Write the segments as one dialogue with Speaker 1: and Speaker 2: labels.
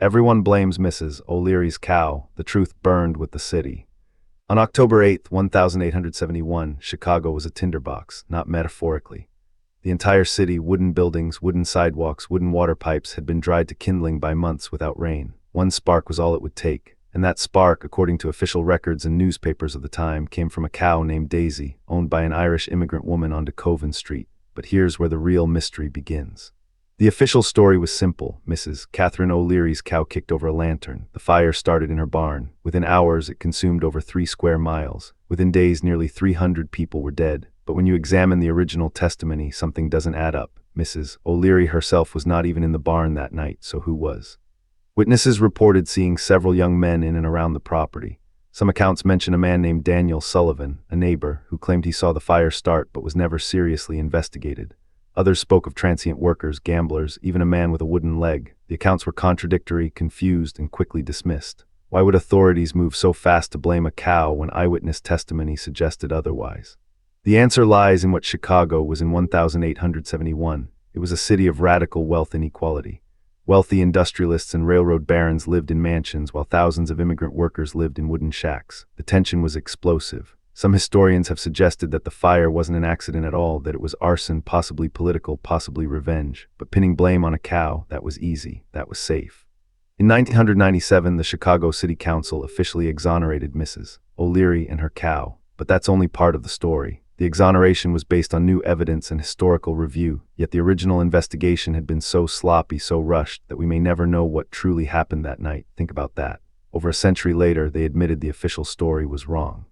Speaker 1: Everyone blames Mrs. O'Leary's cow. The truth burned with the city. On October 8, 1871, Chicago was a tinderbox, not metaphorically. The entire city, wooden buildings, wooden sidewalks, wooden water pipes, had been dried to kindling by months without rain. One spark was all it would take, and that spark, according to official records and newspapers of the time, came from a cow named Daisy, owned by an Irish immigrant woman on Coven Street. But here's where the real mystery begins. The official story was simple. Mrs. Catherine O'Leary's cow kicked over a lantern. The fire started in her barn. Within hours, it consumed over 3 square miles. Within days, nearly 300 people were dead. But when you examine the original testimony, something doesn't add up. Mrs. O'Leary herself was not even in the barn that night, so who was? Witnesses reported seeing several young men in and around the property. Some accounts mention a man named Daniel Sullivan, a neighbor, who claimed he saw the fire start but was never seriously investigated. Others spoke of transient workers, gamblers, even a man with a wooden leg. The accounts were contradictory, confused, and quickly dismissed. Why would authorities move so fast to blame a cow when eyewitness testimony suggested otherwise? The answer lies in what Chicago was in 1871. It was a city of radical wealth inequality. Wealthy industrialists and railroad barons lived in mansions while thousands of immigrant workers lived in wooden shacks. The tension was explosive. Some historians have suggested that the fire wasn't an accident at all, that it was arson, possibly political, possibly revenge. But pinning blame on a cow, that was easy, that was safe. In 1997, the Chicago City Council officially exonerated Mrs. O'Leary and her cow. But that's only part of the story. The exoneration was based on new evidence and historical review, yet the original investigation had been so sloppy, so rushed, that we may never know what truly happened that night. Think about that. Over a century later, they admitted the official story was wrong.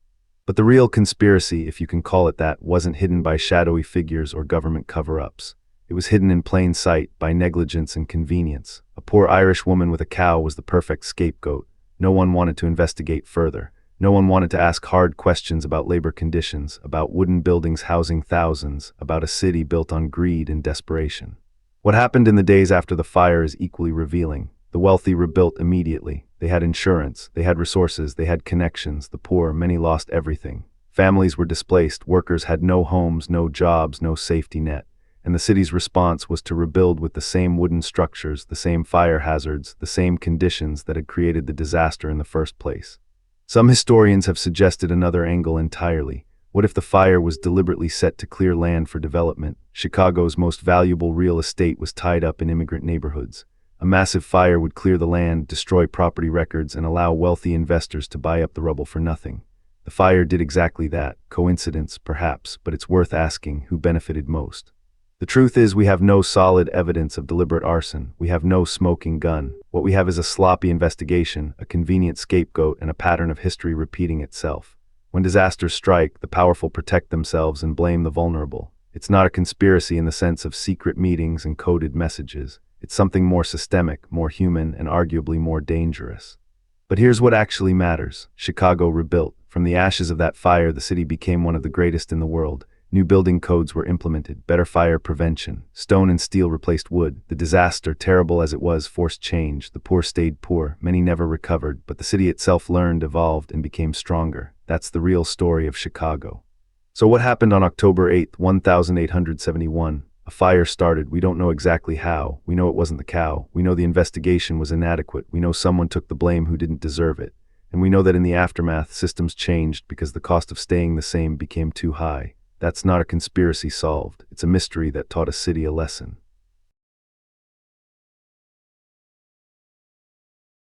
Speaker 1: But the real conspiracy, if you can call it that, wasn't hidden by shadowy figures or government cover-ups. It was hidden in plain sight by negligence and convenience. A poor Irish woman with a cow was the perfect scapegoat. No one wanted to investigate further. No one wanted to ask hard questions about labor conditions, about wooden buildings housing thousands, about a city built on greed and desperation. What happened in the days after the fire is equally revealing. The wealthy rebuilt immediately. They had insurance, they had resources, they had connections. The poor, many lost everything. Families were displaced, workers had no homes, no jobs, no safety net. And the city's response was to rebuild with the same wooden structures, the same fire hazards, the same conditions that had created the disaster in the first place. Some historians have suggested another angle entirely. What if the fire was deliberately set to clear land for development? Chicago's most valuable real estate was tied up in immigrant neighborhoods. A massive fire would clear the land, destroy property records, and allow wealthy investors to buy up the rubble for nothing. The fire did exactly that. Coincidence, perhaps, but it's worth asking who benefited most. The truth is, we have no solid evidence of deliberate arson. We have no smoking gun. What we have is a sloppy investigation, a convenient scapegoat, and a pattern of history repeating itself. When disasters strike, the powerful protect themselves and blame the vulnerable. It's not a conspiracy in the sense of secret meetings and coded messages. It's something more systemic, more human, and arguably more dangerous. But here's what actually matters. Chicago rebuilt. From the ashes of that fire, the city became one of the greatest in the world. New building codes were implemented, better fire prevention. Stone and steel replaced wood. The disaster, terrible as it was, forced change. The poor stayed poor. Many never recovered, but the city itself learned, evolved, and became stronger. That's the real story of Chicago. So what happened on October 8, 1871? A fire started. We don't know exactly how. We know it wasn't the cow. We know the investigation was inadequate. We know someone took the blame who didn't deserve it. And we know that in the aftermath, systems changed because the cost of staying the same became too high. That's not a conspiracy solved. It's a mystery that taught a city a lesson.